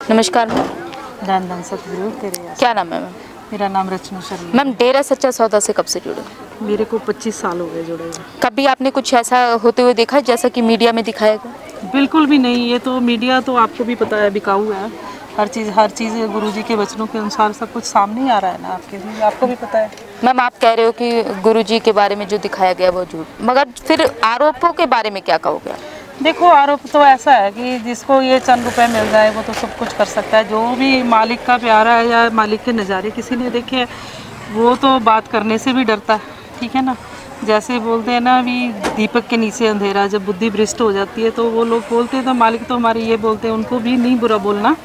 नमस्कार मैम। धन धन सतगुरु तेरे। क्या नाम है मैम? मेरा नाम रचना शर्मा। मैम डेरा सच्चा सौदा से कब से जुड़े? मेरे को 25 साल हो गए जुड़े हुए। कभी आपने कुछ ऐसा होते हुए देखा जैसा कि मीडिया में दिखाया गया? बिल्कुल भी नहीं। ये तो मीडिया तो आपको भी पता है बिकाऊ है। हर चीज़ गुरुजी के वचनों के अनुसार सब कुछ सामने ही आ रहा है ना, आपको भी पता है। मैम आप कह रहे हो कि गुरुजी के बारे में जो दिखाया गया वो झूठ, मगर फिर आरोपों के बारे में क्या कहोगे? देखो, आरोप तो ऐसा है कि जिसको ये चंद रुपए मिल जाए वो तो सब कुछ कर सकता है। जो भी मालिक का प्यारा है या मालिक के नज़ारे किसी ने देखे वो तो बात करने से भी डरता है, ठीक है ना। जैसे बोलते हैं ना, अभी दीपक के नीचे अंधेरा, जब बुद्धि भ्रष्ट हो जाती है तो वो लोग बोलते हैं, तो मालिक तो हमारे ये बोलते हैं, उनको भी नहीं बुरा बोलना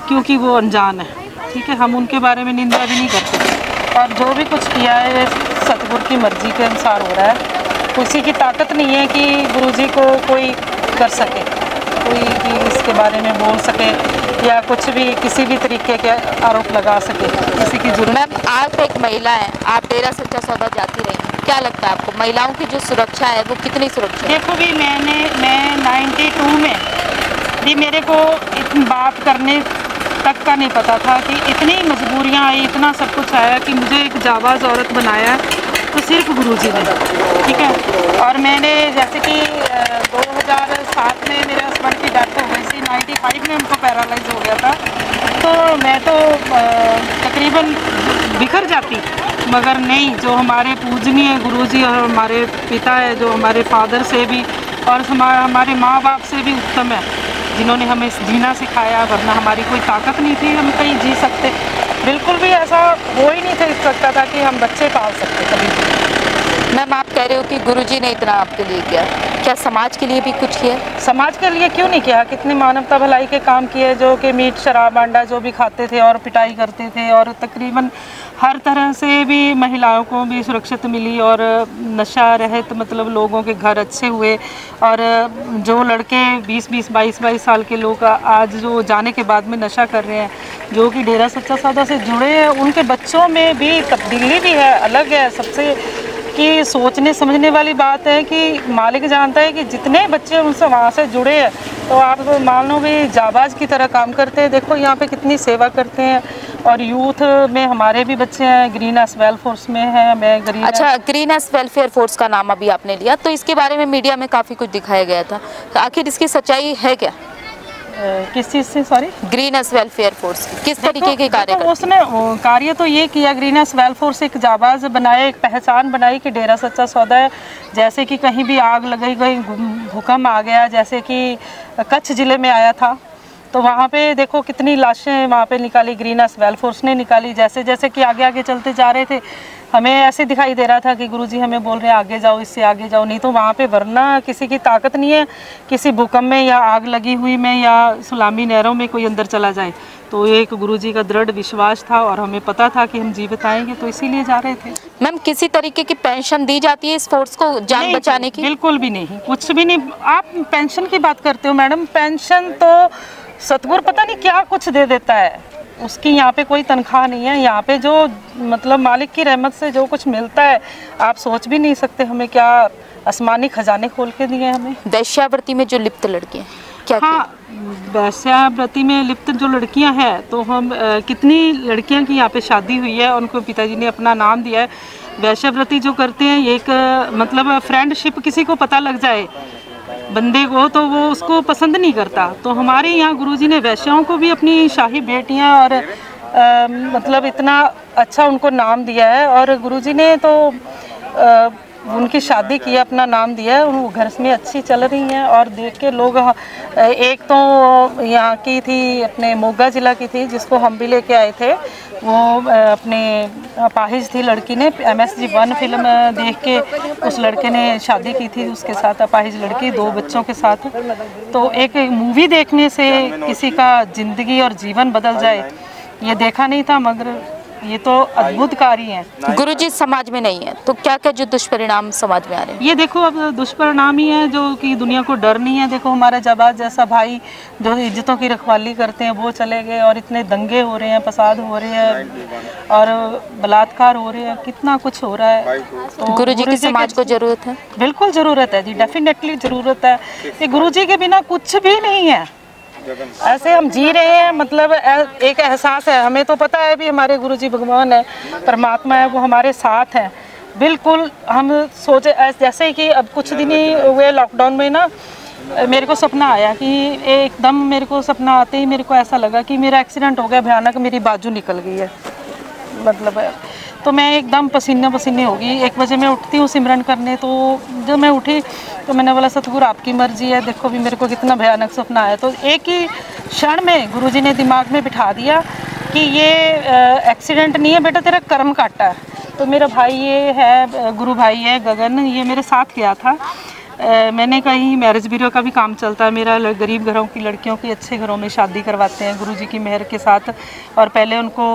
क्योंकि वो अनजान है, ठीक है। हम उनके बारे में निंदा भी नहीं करते। और जो भी कुछ किया है सतगुरु की मर्जी के अनुसार हो रहा है। किसी की ताकत नहीं है कि गुरुजी को कोई कर सके, कोई कि इसके बारे में बोल सके या कुछ भी किसी भी तरीके के आरोप लगा सके, किसी की जरूरत। मैम आप एक महिला है, आप डेरा सच्चा सौदा जाती रही, क्या लगता है आपको महिलाओं की जो सुरक्षा है वो कितनी सुरक्षा है? देखो भी मैं 92 में भी मेरे को बात करने तक का नहीं पता था कि इतनी मजबूरियाँ आई, इतना सब कुछ आया कि मुझे एक जाबाज औरत बनाया तो सिर्फ गुरुजी ने, ठीक है। और मैंने जैसे कि 2007 में मेरे हस्बैंड की डेथ हो गई थी, 95 में उनको पैरालाइज हो गया था, तो मैं तो तकरीबन बिखर जाती। मगर नहीं, जो हमारे पूजनीय गुरुजी और हमारे पिता है, जो हमारे फादर से भी और हमारे माँ बाप से भी उत्तम है, जिन्होंने हमें जीना सिखाया, वरना हमारी कोई ताकत नहीं थी हम कहीं जी सकते। बिल्कुल भी ऐसा हो ही नहीं सकता था कि हम बच्चे पाल सकते कभी भी। मैम आप कह रहे हो कि गुरुजी ने इतना आपके लिए किया, क्या समाज के लिए भी कुछ किया? समाज के लिए क्यों नहीं किया, कितनी मानवता भलाई के काम किए, जो कि मीट शराब अंडा जो भी खाते थे और पिटाई करते थे, और तकरीबन हर तरह से भी महिलाओं को भी सुरक्षित मिली और नशा रहित, मतलब लोगों के घर अच्छे हुए। और जो लड़के 20-20, 22-22 साल के लोग आज जो जाने के बाद में नशा कर रहे हैं, जो कि डेरा सच्चा सौदा से जुड़े हैं, उनके बच्चों में भी तब्दीली भी है, अलग है सबसे। कि सोचने समझने वाली बात है कि मालिक जानता है कि जितने बच्चे उनसे वहाँ से जुड़े हैं, तो आप मान लो भी जाबाज की तरह काम करते हैं। देखो यहाँ पे कितनी सेवा करते हैं। और यूथ में हमारे भी बच्चे हैं, ग्रीन एस वेल फोर्स में है। मैं ग्रीन अच्छा, ग्रीन एस वेलफेयर फोर्स का नाम अभी आपने लिया, तो इसके बारे में मीडिया में काफ़ी कुछ दिखाया गया था, तो आखिर इसकी सच्चाई है क्या? किस चीज़ से? Sorry, green S welfare force किस तरीके के कार्य करते? उसने कार्य तो ये किया, ग्रीन एस वेल फोर्स एक जाबाज बनाए, एक पहचान बनाई कि डेरा सच्चा सौदा है। जैसे कि कहीं भी आग लगी गई, भूकंप आ गया, जैसे कि कच्छ ज़िले में आया था, तो वहाँ पे देखो कितनी लाशें वहाँ पे निकाली, ग्रीन एस वेल फोर्स ने निकाली। जैसे जैसे कि आगे आगे चलते जा रहे थे, हमें ऐसे दिखाई दे रहा था कि गुरुजी हमें बोल रहे हैं आगे जाओ, इससे आगे जाओ, नहीं तो वहाँ पे वरना किसी की ताकत नहीं है किसी भूकंप में या आग लगी हुई में या सुलामी नहरों में कोई अंदर चला जाए। तो एक गुरुजी का दृढ़ विश्वास था और हमें पता था कि हम जीवित आएंगे, तो इसीलिए जा रहे थे। मैम किसी तरीके की पेंशन दी जाती है इस फोर्स को जान बचाने की? बिल्कुल भी नहीं, कुछ भी नहीं। आप पेंशन की बात करते हो मैडम, पेंशन तो सतगुरु पता नहीं क्या कुछ दे देता है, उसकी यहाँ पे कोई तनख्वाह नहीं है। यहाँ पे जो मतलब मालिक की रहमत से जो कुछ मिलता है आप सोच भी नहीं सकते, हमें क्या आसमानी खजाने खोल के दिए हमें। वैश्यावृत्ति में जो लिप्त लड़कियाँ क्या? हाँ, वैश्यावृत्ति में लिप्त जो लड़कियां हैं, तो हम कितनी लड़कियां की यहाँ पे शादी हुई है, उनको पिताजी ने अपना नाम दिया है। वैश्यावृत्ति जो करते हैं, एक मतलब फ्रेंडशिप, किसी को पता लग जाए बंदे को तो वो उसको पसंद नहीं करता। तो हमारे यहाँ गुरुजी ने वैश्याओं को भी अपनी शाही बेटियाँ और मतलब इतना अच्छा उनको नाम दिया है। और गुरुजी ने तो उनकी शादी की, अपना नाम दिया है, वो घर में अच्छी चल रही हैं। और देख के लोग, एक तो यहाँ की थी, अपने मोगा ज़िला की थी, जिसको हम भी लेके आए थे, वो अपने अपाहिज थी लड़की ने, MSG 1 फिल्म देख के उस लड़के ने शादी की थी उसके साथ, अपाहिज लड़की 2 बच्चों के साथ। तो एक मूवी देखने से किसी का ज़िंदगी और जीवन बदल जाए, ये देखा नहीं था, मगर ये तो अद्भुत कार्य हैं। गुरुजी समाज में नहीं है तो क्या क्या जो दुष्परिणाम समाज में आ रहे हैं? ये देखो अब दुष्परिणाम ही है जो कि दुनिया को डर नहीं है। देखो हमारा जबाज जैसा भाई जो इज्जतों की रखवाली करते हैं वो चले गए और इतने दंगे हो रहे हैं, फसाद हो रहे हैं और बलात्कार हो रहे हैं, कितना कुछ हो रहा है। तो गुरुजी की समाज को जरूरत है? बिल्कुल ज़रूरत है जी, डेफिनेटली ज़रूरत है। कि गुरुजी के बिना कुछ भी नहीं है। ऐसे हम जी रहे हैं, मतलब एक एहसास है, हमें तो पता है भी हमारे गुरुजी भगवान है, परमात्मा है, वो हमारे साथ हैं। बिल्कुल हम सोचे जैसे कि अब कुछ दिन ही हुए लॉकडाउन में ना, मेरे को सपना आया कि एकदम मेरे को सपना आते ही मेरे को ऐसा लगा कि मेरा एक्सीडेंट हो गया भयानक, मेरी बाजू निकल गई है, मतलब तो मैं एकदम पसीने पसीने हो गई। 1 बजे मैं उठती हूँ सिमरन करने, तो जब मैं उठी तो मैंने बोला सतगुरु आपकी मर्जी है, देखो भी मेरे को कितना भयानक सपना आया। तो एक ही क्षण में गुरुजी ने दिमाग में बिठा दिया कि ये एक्सीडेंट नहीं है बेटा, तेरा कर्म काटा है। तो मेरा भाई ये है, गुरु भाई है गगन, ये मेरे साथ गया था। मैंने कहीं मैरिज ब्यूरो का भी काम चलता है मेरा, गरीब घरों की लड़कियों की अच्छे घरों में शादी करवाते हैं गुरुजी की मेहर के साथ। और पहले उनको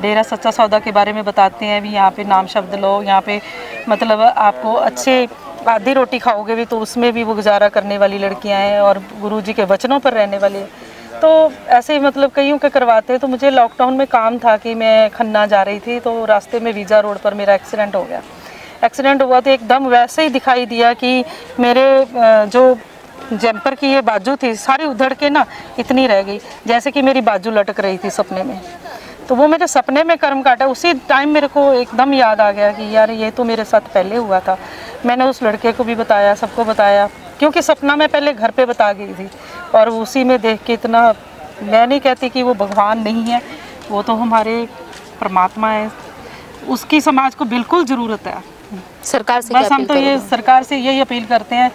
डेरा सच्चा सौदा के बारे में बताते हैं भी यहाँ पे नाम शब्द लो, यहाँ पे मतलब आपको अच्छे आधी रोटी खाओगे भी तो उसमें भी वो गुजारा करने वाली लड़कियाँ हैं और गुरुजी के वचनों पर रहने वाली। तो ऐसे मतलब कईयों के करवाते हैं। तो मुझे लॉकडाउन में काम था कि मैं खन्ना जा रही थी, तो रास्ते में वीज़ा रोड पर मेरा एक्सीडेंट हो गया। एक्सीडेंट हुआ तो एकदम वैसे ही दिखाई दिया कि मेरे जो जैम्पर की ये बाजू थी सारी उधड़ के ना इतनी रह गई, जैसे कि मेरी बाजू लटक रही थी सपने में। तो वो मेरे सपने में कर्म काटा। उसी टाइम मेरे को एकदम याद आ गया कि यार ये तो मेरे साथ पहले हुआ था। मैंने उस लड़के को भी बताया, सबको बताया, क्योंकि सपना मैं पहले घर पे बता गई थी और उसी में देख के इतना, मैं नहीं कहती कि वो भगवान नहीं है, वो तो हमारे परमात्मा है, उसकी समाज को बिल्कुल ज़रूरत है। सरकार से बस हम तो ये सरकार से यही अपील करते हैं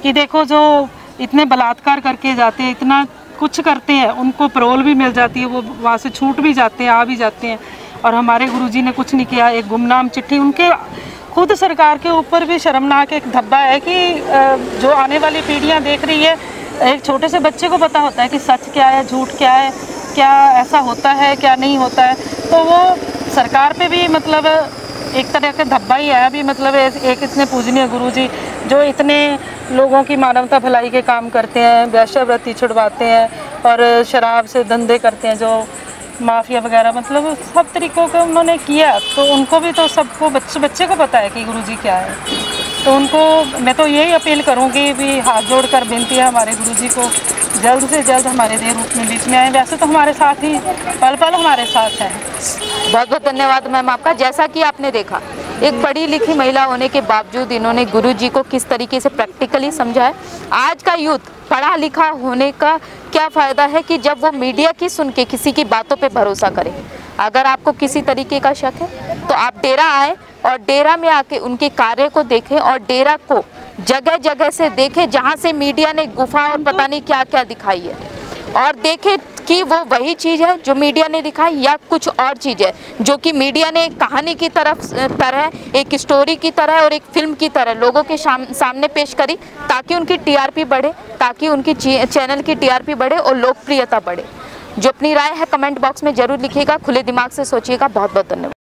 कि देखो जो इतने बलात्कार करके जाते हैं, इतना कुछ करते हैं, उनको पैरोल भी मिल जाती है, वो वहाँ से छूट भी जाते हैं, आ भी जाते हैं। और हमारे गुरुजी ने कुछ नहीं किया, एक गुमनाम चिट्ठी, उनके खुद सरकार के ऊपर भी शर्मनाक एक धब्बा है कि जो आने वाली पीढ़ियाँ देख रही है, एक छोटे से बच्चे को पता होता है कि सच क्या है, झूठ क्या है, क्या ऐसा होता है, क्या नहीं होता है। तो वो सरकार पे भी मतलब एक तरह का धब्बा ही है अभी। मतलब एक इतने पूजनीय गुरुजी जो इतने लोगों की मानवता भलाई के काम करते हैं, वेश्यावृत्ति छुड़वाते हैं और शराब से धंधे करते हैं, जो माफिया वगैरह, मतलब सब तरीक़ों का उन्होंने किया। तो उनको भी तो सबको बच्चे को पता है कि गुरुजी क्या है। तो उनको मैं तो यही अपील करूँगी भी, हाथ जोड़कर विनती है हमारे गुरुजी को जल्द से जल्द हमारे देह रूप में बीच में आए। वैसे तो हमारे साथ ही पल पल हमारे साथ हैं। बहुत बहुत धन्यवाद मैम आपका। जैसा कि आपने देखा, एक पढ़ी लिखी महिला होने के बावजूद इन्होंने गुरुजी को किस तरीके से प्रैक्टिकली समझा है। आज का यूथ पढ़ा लिखा होने का क्या फ़ायदा है कि जब वो मीडिया की सुन के किसी की बातों पे भरोसा करे। अगर आपको किसी तरीके का शक है तो आप डेरा आए और डेरा में आके उनके कार्य को देखें और डेरा को जगह जगह से देखें जहाँ से मीडिया ने गुफा और पता नहीं क्या क्या दिखाई है, और देखें कि वो वही चीज़ है जो मीडिया ने दिखाई या कुछ और चीज़ है जो कि मीडिया ने एक कहानी की तरह एक स्टोरी की तरह और एक फिल्म की तरह लोगों के सामने पेश करी, ताकि उनकी टीआरपी बढ़े, ताकि उनकी चैनल की टीआरपी बढ़े और लोकप्रियता बढ़े। जो अपनी राय है कमेंट बॉक्स में ज़रूर लिखिएगा, खुले दिमाग से सोचिएगा। बहुत बहुत धन्यवाद।